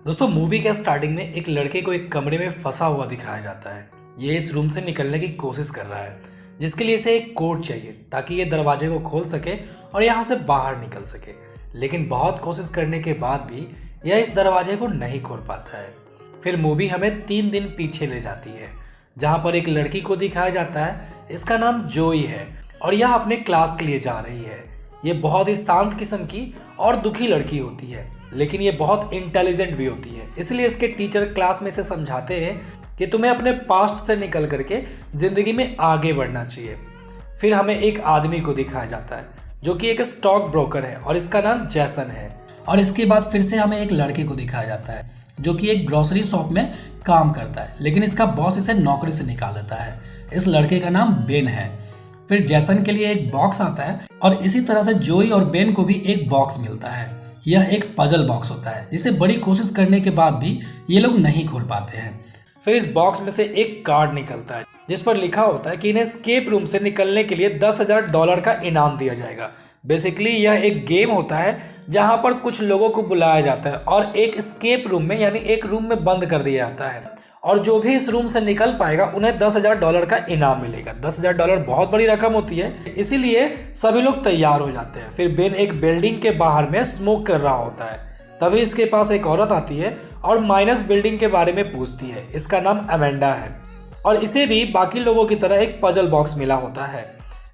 दोस्तों मूवी के स्टार्टिंग में एक लड़के को एक कमरे में फंसा हुआ दिखाया जाता है। ये इस रूम से निकलने की कोशिश कर रहा है, जिसके लिए इसे एक कोड चाहिए ताकि ये दरवाजे को खोल सके और यहाँ से बाहर निकल सके। लेकिन बहुत कोशिश करने के बाद भी यह इस दरवाजे को नहीं खोल पाता है। फिर मूवी हमें 3 दिन पीछे ले जाती है, जहाँ पर एक लड़की को दिखाया जाता है। इसका नाम जोई है और यह अपने क्लास के लिए जा रही है। ये बहुत ही शांत किस्म की और दुखी लड़की होती है, लेकिन ये बहुत इंटेलिजेंट भी होती है। इसलिए इसके टीचर क्लास में से समझाते हैं कि तुम्हें अपने पास्ट से निकल करके ज़िंदगी में आगे बढ़ना चाहिए। फिर हमें एक आदमी को दिखाया जाता है जो कि एक स्टॉक ब्रोकर है और इसका नाम जैसन है। और इसके बाद फिर से हमें एक लड़के को दिखाया जाता है जो कि एक ग्रोसरी शॉप में काम करता है, लेकिन इसका बॉस इसे नौकरी से निकाल देता है। इस लड़के का नाम बेन है। फिर जैसन के लिए एक बॉक्स आता है और इसी तरह से जोई और बेन को भी एक बॉक्स मिलता है। यह एक पजल बॉक्स होता है जिसे बड़ी कोशिश करने के बाद भी ये लोग नहीं खोल पाते हैं। फिर इस बॉक्स में से एक कार्ड निकलता है जिस पर लिखा होता है कि इन्हें एस्केप रूम से निकलने के लिए $10,000 का इनाम दिया जाएगा। बेसिकली यह एक गेम होता है जहां पर कुछ लोगों को बुलाया जाता है और एक एस्केप रूम में यानी एक रूम में बंद कर दिया जाता है, और जो भी इस रूम से निकल पाएगा उन्हें $10,000 का इनाम मिलेगा। $10,000 बहुत बड़ी रकम होती है, इसीलिए सभी लोग तैयार हो जाते हैं। फिर बेन एक बिल्डिंग के बाहर में स्मोक कर रहा होता है, तभी इसके पास एक औरत आती है और माइनस बिल्डिंग के बारे में पूछती है। इसका नाम अमेंडा है और इसे भी बाकी लोगों की तरह एक पजल बॉक्स मिला होता है।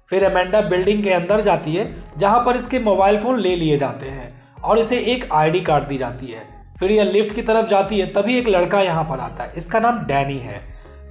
फिर अमेंडा बिल्डिंग के अंदर जाती है जहाँ पर इसके मोबाइल फ़ोन ले लिए जाते हैं और इसे एक ID कार्ड दी जाती है। फिर यह लिफ्ट की तरफ जाती है, तभी एक लड़का यहाँ पर आता है। इसका नाम डैनी है।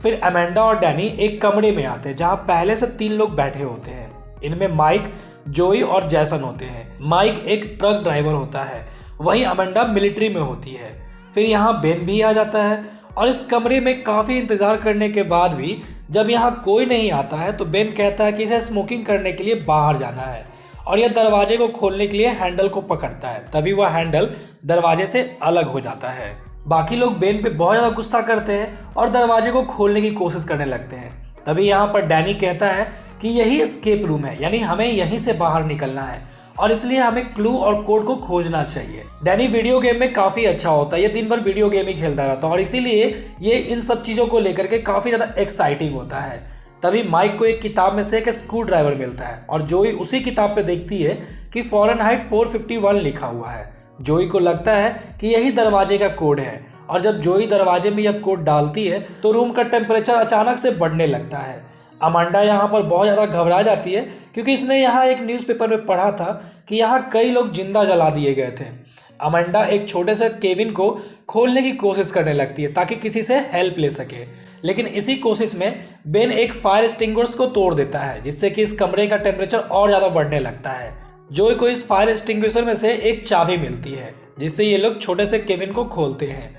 फिर अमेंडा और डैनी एक कमरे में आते हैं जहाँ पहले से 3 लोग बैठे होते हैं। इनमें माइक, जोई और जैसन होते हैं। माइक एक ट्रक ड्राइवर होता है, वहीं अमेंडा मिलिट्री में होती है। फिर यहाँ बेन भी आ जाता है और इस कमरे में काफ़ी इंतज़ार करने के बाद भी जब यहाँ कोई नहीं आता है तो बेन कहता है कि इसे स्मोकिंग करने के लिए बाहर जाना है और यह दरवाजे को खोलने के लिए हैंडल को पकड़ता है। तभी वह हैंडल दरवाजे से अलग हो जाता है। बाकी लोग बेन पे बहुत ज़्यादा गुस्सा करते हैं और दरवाजे को खोलने की कोशिश करने लगते हैं। तभी यहाँ पर डैनी कहता है कि यही एस्केप रूम है, यानी हमें यहीं से बाहर निकलना है और इसलिए हमें क्लू और कोड को खोजना चाहिए। डैनी वीडियो गेम में काफ़ी अच्छा होता है, ये दिन भर वीडियो गेम ही खेलता रहता है और इसीलिए ये इन सब चीज़ों को लेकर के काफ़ी ज़्यादा एक्साइटिंग होता है। तभी माइक को एक किताब में से एक स्क्रू ड्राइवर मिलता है और जोई उसी किताब पे देखती है कि फ़ारेनहाइट 451 लिखा हुआ है। जोई को लगता है कि यही दरवाजे का कोड है और जब जोई दरवाजे में यह कोड डालती है तो रूम का टेम्परेचर अचानक से बढ़ने लगता है। अमांडा यहाँ पर बहुत ज़्यादा घबरा जाती है क्योंकि इसने यहाँ एक न्यूज़पेपर में पढ़ा था कि यहाँ कई लोग जिंदा जला दिए गए थे। अमांडा एक छोटे से केबिन को खोलने की कोशिश करने लगती है ताकि किसी से हेल्प ले सके, लेकिन इसी कोशिश में बेन एक फायर एक्सटिंग्विशर को तोड़ देता है जिससे कि इस कमरे का टेम्परेचर और ज़्यादा बढ़ने लगता है। जोई को इस फायर एक्सटिंग्विशर में से एक चाबी मिलती है जिससे ये लोग छोटे से केबिन को खोलते हैं।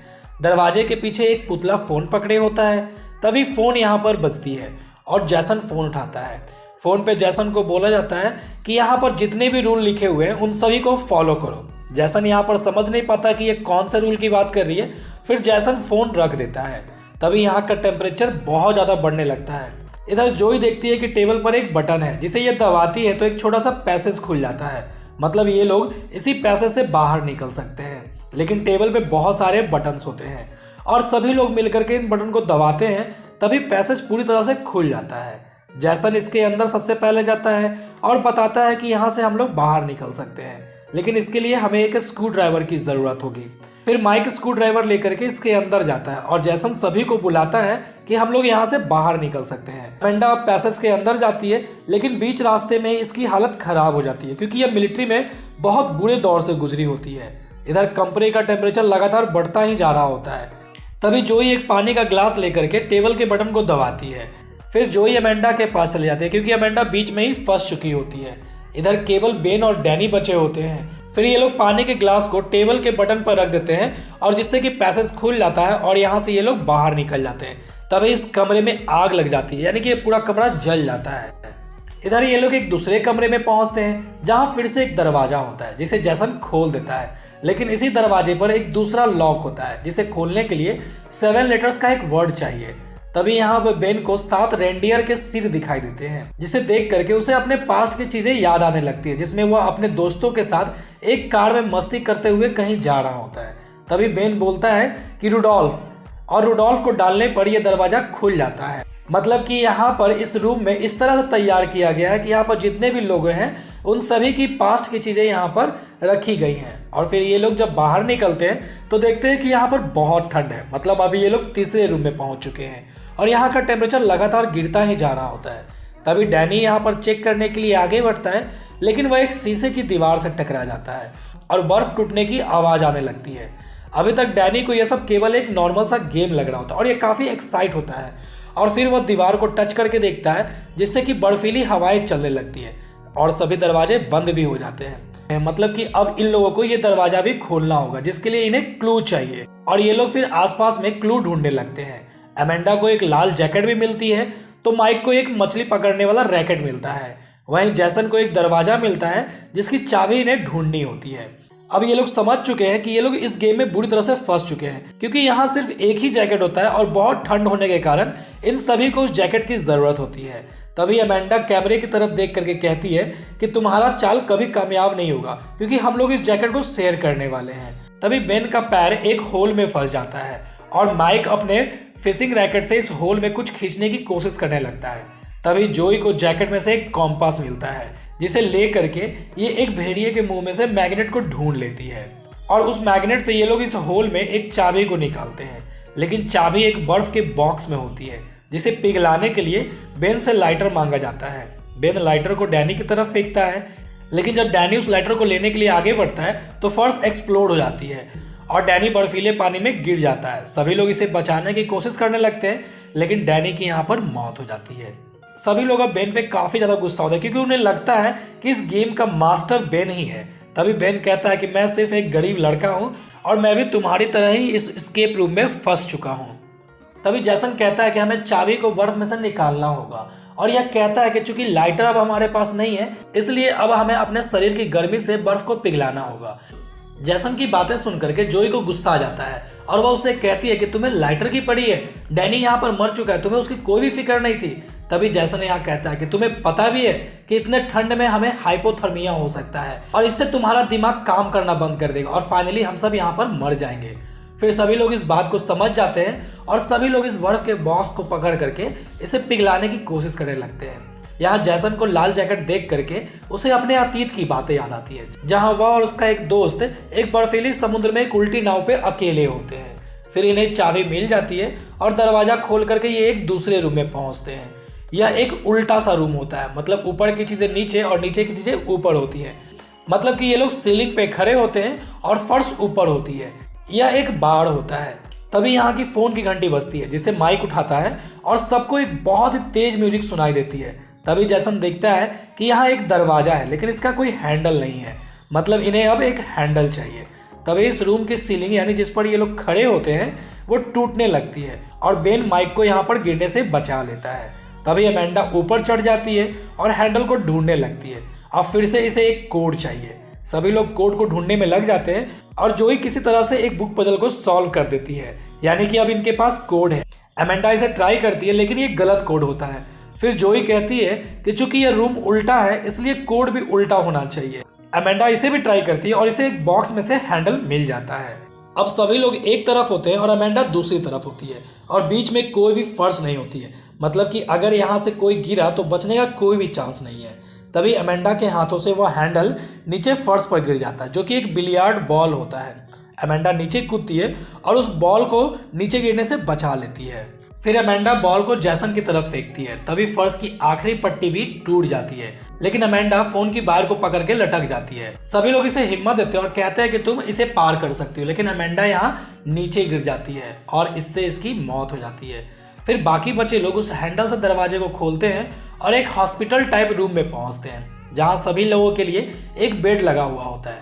दरवाजे के पीछे एक पुतला फ़ोन पकड़े होता है। तभी फ़ोन यहाँ पर बजती है और जैसन फ़ोन उठाता है। फ़ोन पे जैसन को बोला जाता है कि यहाँ पर जितने भी रूल लिखे हुए हैं उन सभी को फॉलो करो। जैसन यहाँ पर समझ नहीं पाता कि ये कौन सा रूल की बात कर रही है। फिर जैसन फ़ोन रख देता है। तभी यहाँ का टेम्परेचर बहुत ज़्यादा बढ़ने लगता है। इधर जोई देखती है कि टेबल पर एक बटन है, जिसे ये दबाती है तो एक छोटा सा पैसेज खुल जाता है। मतलब ये लोग इसी पैसेज से बाहर निकल सकते हैं। लेकिन टेबल पे बहुत सारे बटन्स होते हैं और सभी लोग मिलकर के इन बटन को दबाते हैं, तभी पैसेज पूरी तरह से खुल जाता है। जैसन इसके अंदर सबसे पहले जाता है और बताता है कि यहाँ से हम लोग बाहर निकल सकते हैं, लेकिन इसके लिए हमें एक स्क्रू ड्राइवर की ज़रूरत होगी। फिर माइक स्क्रू ड्राइवर लेकर के इसके अंदर जाता है और जैसन सभी को बुलाता है कि हम लोग यहाँ से बाहर निकल सकते हैं। अमेंडा पैसेज के अंदर जाती है, लेकिन बीच रास्ते में इसकी हालत खराब हो जाती है क्योंकि यह मिलिट्री में बहुत बुरे दौर से गुजरी होती है। इधर कमरे का टेम्परेचर लगातार बढ़ता ही जा रहा होता है। तभी जोई एक पानी का ग्लास लेकर के टेबल के बटन को दबाती है। फिर जोई अमेंडा के पास चले जाती है क्योंकि अमेंडा बीच में ही फंस चुकी होती है। इधर केवल बेन और डैनी बचे होते हैं। फिर ये लोग पानी के ग्लास को टेबल के बटन पर रख देते हैं और जिससे कि पैसेज खुल जाता है और यहाँ से ये लोग बाहर निकल जाते हैं। तभी इस कमरे में आग लग जाती है, यानी कि ये पूरा कमरा जल जाता है। इधर ये लोग एक दूसरे कमरे में पहुंचते हैं जहाँ फिर से एक दरवाजा होता है जिसे जैसन खोल देता है, लेकिन इसी दरवाजे पर एक दूसरा लॉक होता है जिसे खोलने के लिए 7 लेटर्स का एक वर्ड चाहिए। तभी यहाँ पर बेन को 7 रेंडियर के सिर दिखाई देते हैं, जिसे देख करके उसे अपने पास्ट की चीजें याद आने लगती है, जिसमें वह अपने दोस्तों के साथ एक कार में मस्ती करते हुए कहीं जा रहा होता है। तभी बेन बोलता है कि रुडोल्फ, और रुडोल्फ को डालने पर यह दरवाजा खुल जाता है। मतलब कि यहाँ पर इस रूम में इस तरह से तैयार किया गया है कि यहाँ पर जितने भी लोग हैं उन सभी की पास्ट की चीज़ें यहाँ पर रखी गई हैं। और फिर ये लोग जब बाहर निकलते हैं तो देखते हैं कि यहाँ पर बहुत ठंड है। मतलब अभी ये लोग तीसरे रूम में पहुँच चुके हैं और यहाँ का टेम्परेचर लगातार गिरता ही जा रहा होता है। तभी डैनी यहाँ पर चेक करने के लिए आगे बढ़ता है, लेकिन वह एक शीशे की दीवार से टकरा जाता है और बर्फ टूटने की आवाज़ आने लगती है। अभी तक डैनी को यह सब केवल एक नॉर्मल सा गेम लग रहा होता है और ये काफ़ी एक्साइट होता है। और फिर वह दीवार को टच करके देखता है, जिससे कि बर्फीली हवाएं चलने लगती है और सभी दरवाजे बंद भी हो जाते हैं। मतलब कि अब इन लोगों को ये दरवाजा भी खोलना होगा, जिसके लिए इन्हें क्लू चाहिए। और ये लोग फिर आसपास में क्लू ढूंढने लगते हैं। अमेंडा को एक लाल जैकेट भी मिलती है, तो माइक को एक मछली पकड़ने वाला रैकेट मिलता है। वहीं जैसन को एक दरवाजा मिलता है जिसकी चाबी इन्हें ढूंढनी होती है। अब ये लोग समझ चुके हैं कि ये लोग इस गेम में बुरी तरह से फंस चुके हैं, क्योंकि यहाँ सिर्फ एक ही जैकेट होता है और बहुत ठंड होने के कारण इन सभी को उस जैकेट की जरूरत होती है। तभी अमेंडा कैमरे की तरफ देख करके कहती है कि तुम्हारा चाल कभी कामयाब नहीं होगा, क्योंकि हम लोग इस जैकेट को शेयर करने वाले हैं। तभी बेन का पैर एक होल में फंस जाता है और माइक अपने फिशिंग रैकेट से इस होल में कुछ खींचने की कोशिश करने लगता है। तभी जोई को जैकेट में से एक कॉम्पास मिलता है, जिसे ले करके ये एक भेड़िए के मुंह में से मैग्नेट को ढूंढ लेती है और उस मैग्नेट से ये लोग इस होल में एक चाबी को निकालते हैं। लेकिन चाबी एक बर्फ के बॉक्स में होती है, जिसे पिघलाने के लिए बेन से लाइटर मांगा जाता है। बेन लाइटर को डैनी की तरफ फेंकता है, लेकिन जब डैनी उस लाइटर को लेने के लिए आगे बढ़ता है तो फर्श एक्सप्लोड हो जाती है और डैनी बर्फीले पानी में गिर जाता है। सभी लोग इसे बचाने की कोशिश करने लगते हैं, लेकिन डैनी की यहाँ पर मौत हो जाती है। सभी लोग अब बेन पे काफ़ी ज़्यादा गुस्सा होता है, क्योंकि उन्हें लगता है कि इस गेम का मास्टर बेन ही है। तभी बेन कहता है कि मैं सिर्फ एक गरीब लड़का हूँ और मैं भी तुम्हारी तरह ही इस एस्केप रूम में फंस चुका हूँ। तभी जैसन कहता है कि हमें चाबी को बर्फ में से निकालना होगा और यह कहता है कि चूंकि लाइटर अब हमारे पास नहीं है, इसलिए अब हमें अपने शरीर की गर्मी से बर्फ को पिघलाना होगा। जैसन की बातें सुनकर के जोई को गुस्सा आ जाता है और वह उसे कहती है कि तुम्हें लाइटर की पड़ी है, डैनी यहाँ पर मर चुका है, तुम्हें उसकी कोई भी फिक्र नहीं थी। तभी जैसन यहाँ कहता है कि तुम्हें पता भी है कि इतने ठंड में हमें हाइपोथर्मिया हो सकता है और इससे तुम्हारा दिमाग काम करना बंद कर देगा और फाइनली हम सब यहाँ पर मर जाएंगे। फिर सभी लोग इस बात को समझ जाते हैं और सभी लोग इस बर्फ के बॉक्स को पकड़ करके इसे पिघलाने की कोशिश करने लगते हैं। यहाँ जैसन को लाल जैकेट देख करके उसे अपने अतीत की बातें याद आती है, जहाँ वह और उसका एक दोस्त एक बर्फीली समुद्र में एक उल्टी नाव पे अकेले होते हैं। फिर इन्हें चाबी मिल जाती है और दरवाजा खोल करके ये एक दूसरे रूम में पहुंचते हैं। यह एक उल्टा सा रूम होता है, मतलब ऊपर की चीजें नीचे और नीचे की चीजें ऊपर होती हैं। मतलब कि ये लोग सीलिंग पे खड़े होते हैं और फर्श ऊपर होती है। यह एक बाड़ होता है। तभी यहाँ की फोन की घंटी बजती है, जिसे माइक उठाता है और सबको एक बहुत ही तेज म्यूजिक सुनाई देती है। तभी जैसन देखता है कि यहाँ एक दरवाजा है, लेकिन इसका कोई हैंडल नहीं है। मतलब इन्हें अब एक हैंडल चाहिए। तभी इस रूम की सीलिंग यानी जिस पर ये लोग खड़े होते हैं वो टूटने लगती है और बेन माइक को यहाँ पर गिरने से बचा लेता है। तभी अमेंडा ऊपर चढ़ जाती है और हैंडल को ढूंढने लगती है। अब फिर से इसे एक कोड चाहिए। सभी लोग कोड को ढूंढने में लग जाते हैं और जोई किसी तरह से एक बुक पजल को सॉल्व कर देती है, यानी कि अब इनके पास कोड है। अमेंडा इसे ट्राई करती है, लेकिन ये गलत कोड होता है। फिर जोई कहती है कि चूंकि यह रूम उल्टा है इसलिए कोड भी उल्टा होना चाहिए। अमेंडा इसे भी ट्राई करती है और इसे एक बॉक्स में से हैंडल मिल जाता है। अब सभी लोग एक तरफ होते हैं और अमेंडा दूसरी तरफ होती है और बीच में कोई भी फर्श नहीं होती है। मतलब कि अगर यहाँ से कोई गिरा तो बचने का कोई भी चांस नहीं है। तभी अमेंडा के हाथों से वह हैंडल नीचे फर्श पर गिर जाता है, जो कि एक बिलियार्ड बॉल होता है। अमेंडा नीचे कूदती है और उस बॉल को नीचे गिरने से बचा लेती है। फिर अमेंडा बॉल को जैसन की तरफ फेंकती है। तभी फर्श की आखिरी पट्टी भी टूट जाती है, लेकिन अमेंडा फोन की वायर को पकड़ के लटक जाती है। सभी लोग इसे हिम्मत देते हैं और कहते हैं कि तुम इसे पार कर सकती हो, लेकिन अमेंडा यहाँ नीचे गिर जाती है और इससे इसकी मौत हो जाती है। फिर बाकी बचे लोग उस हैंडल से दरवाजे को खोलते हैं और एक हॉस्पिटल टाइप रूम में पहुंचते हैं, जहां सभी लोगों के लिए एक बेड लगा हुआ होता है,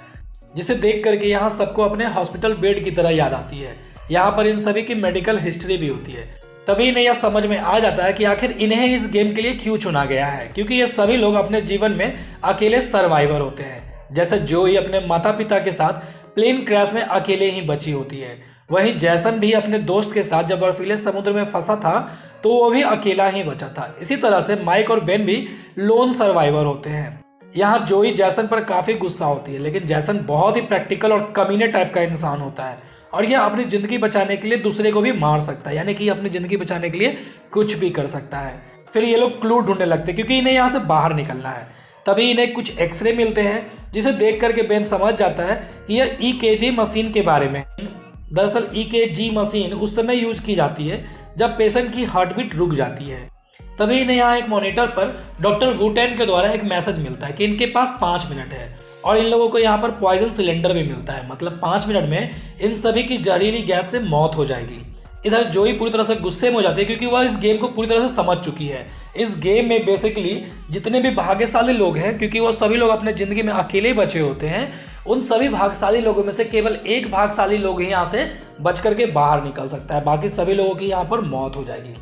जिसे देख करके यहाँ सबको अपने हॉस्पिटल बेड की तरह याद आती है। यहाँ पर इन सभी की मेडिकल हिस्ट्री भी होती है। तभी इन्हें यह समझ में आ जाता है कि आखिर इन्हें इस गेम के लिए क्यों चुना गया है, क्योंकि ये सभी लोग अपने जीवन में अकेले सर्वाइवर होते हैं। जैसे जोई अपने माता पिता के साथ प्लेन क्रैश में अकेले ही बची होती है, वहीं जैसन भी अपने दोस्त के साथ जब बर्फीले समुद्र में फंसा था तो वो भी अकेला ही बचा था। इसी तरह से माइक और बेन भी लोन सर्वाइवर होते हैं। यहाँ जोई जैसन पर काफ़ी गुस्सा होती है, लेकिन जैसन बहुत ही प्रैक्टिकल और कमीने टाइप का इंसान होता है और यह अपनी ज़िंदगी बचाने के लिए दूसरे को भी मार सकता है, यानी कि अपनी ज़िंदगी बचाने के लिए कुछ भी कर सकता है। फिर ये लोग क्लू ढूंढने लगते हैं क्योंकि इन्हें यहाँ से बाहर निकलना है। तभी इन्हें कुछ एक्सरे मिलते हैं जिसे देख करके बेन समझ जाता है कि यह EKG मशीन के बारे में। दरअसल EKG मशीन उस समय यूज की जाती है जब पेशेंट की हार्ट बीट रुक जाती है। तभी इन्हें यहाँ एक मॉनिटर पर डॉक्टर वुटेन के द्वारा एक मैसेज मिलता है कि इनके पास 5 मिनट है और इन लोगों को यहाँ पर पॉइजन सिलेंडर भी मिलता है, मतलब 5 मिनट में इन सभी की जहरीली गैस से मौत हो जाएगी। इधर जोई पूरी तरह से गुस्से में हो जाती है क्योंकि वह इस गेम को पूरी तरह से समझ चुकी है। इस गेम में बेसिकली जितने भी भाग्यशाली लोग हैं, क्योंकि वो सभी लोग अपने ज़िंदगी में अकेले ही बचे होते हैं, उन सभी भाग्यशाली लोगों में से केवल एक भाग्यशाली लोग ही यहाँ से बच करके बाहर निकल सकता है, बाकी सभी लोगों की यहाँ पर मौत हो जाएगी।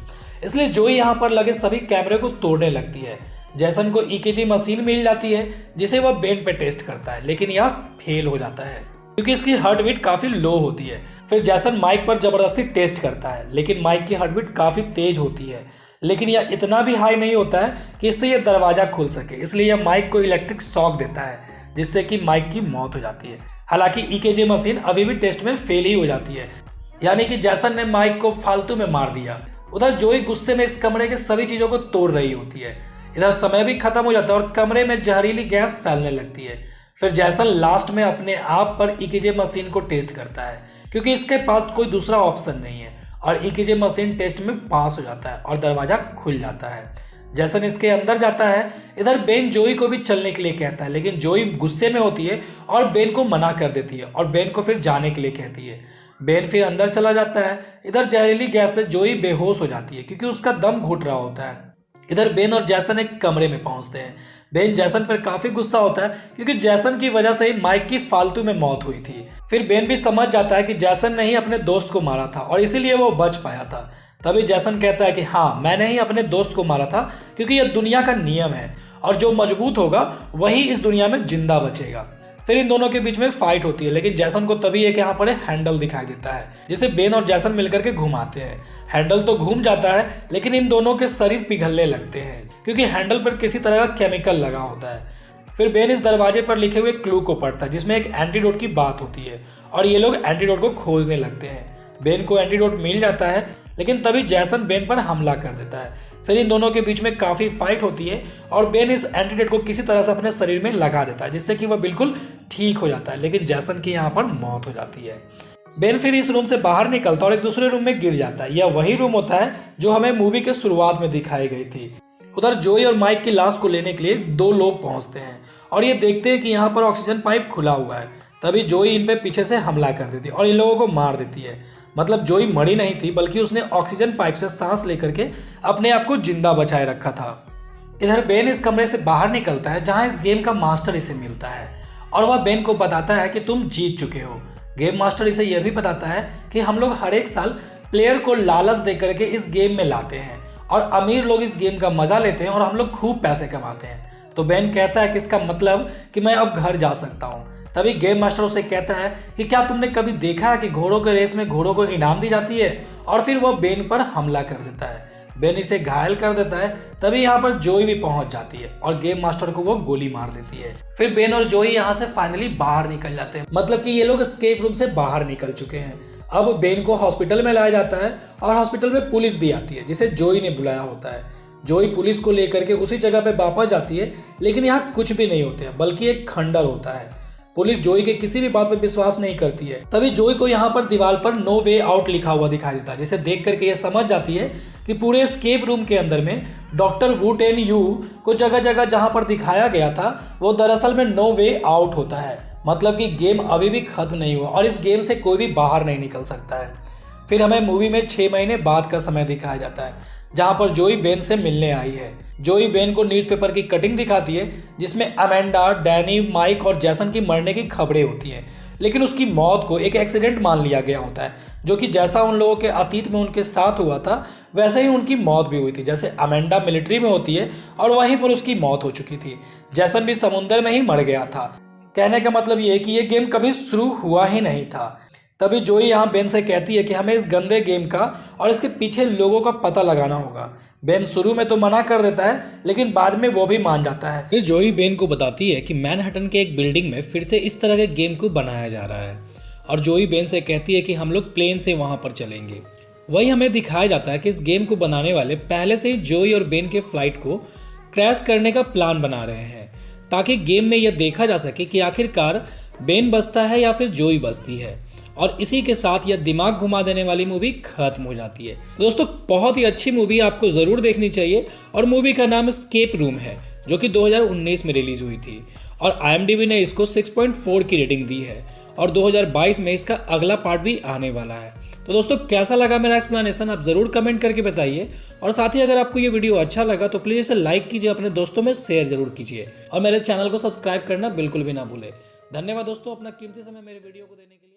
इसलिए जोई यहाँ पर लगे सभी कैमरे को तोड़ने लगती है। जैसन को EKG मशीन मिल जाती है जिसे वह बेन पे टेस्ट करता है, लेकिन यह फेल हो जाता है क्योंकि इसकी हार्ट बीट काफ़ी लो होती है। फिर जैसन माइक पर ज़बरदस्ती टेस्ट करता है, लेकिन माइक की हार्ट बीट काफ़ी तेज होती है, लेकिन यह इतना भी हाई नहीं होता है कि इससे यह दरवाज़ा खुल सके। इसलिए यह माइक को इलेक्ट्रिक शॉक देता है जिससे कि माइक की मौत हो जाती है। हालांकि EKG मशीन अभी भी टेस्ट में फेल ही हो जाती है, यानी कि जैसन ने माइक को फालतू में मार दिया। उधर जोई गुस्से में इस कमरे के सभी चीज़ों को तोड़ रही होती है। इधर समय भी खत्म हो जाता है और कमरे में जहरीली गैस फैलने लगती है। फिर जैसन लास्ट में अपने आप पर EKG मशीन को टेस्ट करता है क्योंकि इसके पास कोई दूसरा ऑप्शन नहीं है, और EKG मशीन टेस्ट में पास हो जाता है और दरवाज़ा खुल जाता है। जैसन इसके अंदर जाता है, इधर बेन जोई को भी चलने के लिए कहता है, लेकिन जोई गुस्से में होती है और बेन को मना कर देती है और बेन को फिर जाने के लिए कहती है। बेन फिर अंदर चला जाता है। इधर जहरीली गैस से जोई बेहोश हो जाती है क्योंकि उसका दम घुट रहा होता है। इधर बेन और जैसन एक कमरे में पहुंचते हैं। बेन जैसन पर काफ़ी गुस्सा होता है क्योंकि जैसन की वजह से ही माइक की फालतू में मौत हुई थी। फिर बेन भी समझ जाता है कि जैसन ने ही अपने दोस्त को मारा था और इसीलिए वो बच पाया था। तभी जैसन कहता है कि हाँ, मैंने ही अपने दोस्त को मारा था क्योंकि यह दुनिया का नियम है और जो मजबूत होगा वही इस दुनिया में जिंदा बचेगा। फिर इन दोनों के बीच में फाइट होती है, लेकिन जैसन को तभी एक यहाँ पर हैंडल दिखाई देता है जिसे बेन और जैसन मिलकर के घुमाते हैं। हैंडल तो घूम जाता है, लेकिन इन दोनों के शरीर पिघलने लगते हैं क्योंकि हैंडल पर किसी तरह का केमिकल लगा होता है। फिर बेन इस दरवाजे पर लिखे हुए क्लू को पढ़ता है जिसमें एक एंटीडोट की बात होती है और ये लोग एंटीडोट को खोजने लगते हैं। बेन को एंटीडोट मिल जाता है, लेकिन तभी जैसन बेन पर हमला कर देता है। फिर इन दोनों के बीच में काफ़ी फाइट होती है और बेन इस एंटीडोट को किसी तरह से अपने शरीर में लगा देता है जिससे कि वह बिल्कुल ठीक हो जाता है, लेकिन जैसन की यहाँ पर मौत हो जाती है। बेन फिर इस रूम से बाहर निकलता और एक दूसरे रूम में गिर जाता है। यह वही रूम होता है जो हमें मूवी के शुरुआत में दिखाई गई थी। उधर जोई और माइक की लाश को लेने के लिए 2 लोग पहुंचते हैं और ये देखते हैं कि यहाँ पर ऑक्सीजन पाइप खुला हुआ है। तभी जोई इन पे पीछे से हमला कर देती है और इन लोगों को मार देती है। मतलब जोई मरी नहीं थी, बल्कि उसने ऑक्सीजन पाइप से सांस लेकर के अपने आप को जिंदा बचाए रखा था। इधर बेन इस कमरे से बाहर निकलता है जहाँ इस गेम का मास्टर इसे मिलता है और वह बेन को बताता है कि तुम जीत चुके हो। गेम मास्टर इसे यह भी बताता है कि हम लोग हर एक साल प्लेयर को लालच दे करके इस गेम में लाते हैं और अमीर लोग इस गेम का मजा लेते हैं और हम लोग खूब पैसे कमाते हैं। तो बेन कहता है कि इसका मतलब कि मैं अब घर जा सकता हूँ। तभी गेम मास्टर उसे कहता है कि क्या तुमने कभी देखा है कि घोड़ों के रेस में घोड़ों को इनाम दी जाती है, और फिर वह बेन पर हमला कर देता है। बेन इसे घायल कर देता है। तभी यहाँ पर जोई भी पहुंच जाती है और गेम मास्टर को वो गोली मार देती है। फिर बेन और जोई यहाँ से फाइनली बाहर निकल जाते हैं, मतलब कि ये लोग एस्केप रूम से बाहर निकल चुके हैं। अब बेन को हॉस्पिटल में लाया जाता है और हॉस्पिटल में पुलिस भी आती है जिसे जोई ने बुलाया होता है। जोई पुलिस को लेकर के उसी जगह पे वापस जाती है, लेकिन यहाँ कुछ भी नहीं होते हैं, बल्कि एक खंडर होता है। पुलिस जोई के किसी भी बात पर विश्वास नहीं करती है। तभी जोई को यहाँ पर दीवार पर नो वे आउट लिखा हुआ दिखाई देता है, जिसे देख करके ये समझ जाती है कि पूरे एस्केप रूम के अंदर में डॉक्टर वू टेन यू को जगह जगह जहाँ पर दिखाया गया था वो दरअसल में नो वे आउट होता है। मतलब कि गेम अभी भी खत्म नहीं हुआ और इस गेम से कोई भी बाहर नहीं निकल सकता है। फिर हमें मूवी में 6 महीने बाद का समय दिखाया जाता है जहाँ पर जोई बेन से मिलने आई है। जोई बेन को न्यूज़पेपर की कटिंग दिखाती है जिसमें अमेंडा, डैनी, माइक और जैसन की मरने की खबरें होती हैं, लेकिन उसकी मौत को एक एक्सीडेंट मान लिया गया होता है, जो कि जैसा उन लोगों के अतीत में उनके साथ हुआ था वैसे ही उनकी मौत भी हुई थी। जैसे अमेंडा मिलिट्री में होती है और वहीं पर उसकी मौत हो चुकी थी। जैसन भी समुद्र में ही मर गया था। कहने का मतलब ये है कि ये गेम कभी शुरू हुआ ही नहीं था। तभी जोई यहाँ बेन से कहती है कि हमें इस गंदे गेम का और इसके पीछे लोगों का पता लगाना होगा। बेन शुरू में तो मना कर देता है, लेकिन बाद में वो भी मान जाता है। फिर जोई बेन को बताती है कि मैनहट्टन के एक बिल्डिंग में फिर से इस तरह के गेम को बनाया जा रहा है और जोई बेन से कहती है कि हम लोग प्लेन से वहाँ पर चलेंगे। वही हमें दिखाया जाता है कि इस गेम को बनाने वाले पहले से ही जोई और बेन के फ्लाइट को क्रैश करने का प्लान बना रहे हैं, ताकि गेम में यह देखा जा सके कि आखिरकार बेन बचता है या फिर जोई बचती है। और इसी के साथ यह दिमाग घुमा देने वाली मूवी खत्म हो जाती है। दोस्तों बहुत ही अच्छी मूवी, आपको ज़रूर देखनी चाहिए। और मूवी का नाम एस्केप रूम है, जो कि 2019 में रिलीज हुई थी और IMDb ने इसको 6.4 की रेटिंग दी है और 2022 में इसका अगला पार्ट भी आने वाला है। तो दोस्तों कैसा लगा मेरा एक्सप्लेनेशन आप ज़रूर कमेंट करके बताइए। और साथ ही अगर आपको ये वीडियो अच्छा लगा तो प्लीज़ इसे लाइक कीजिए, अपने दोस्तों में शेयर जरूर कीजिए और मेरे चैनल को सब्सक्राइब करना बिल्कुल भी ना भूलें। धन्यवाद दोस्तों अपना कीमती समय मेरे वीडियो को देने के लिए।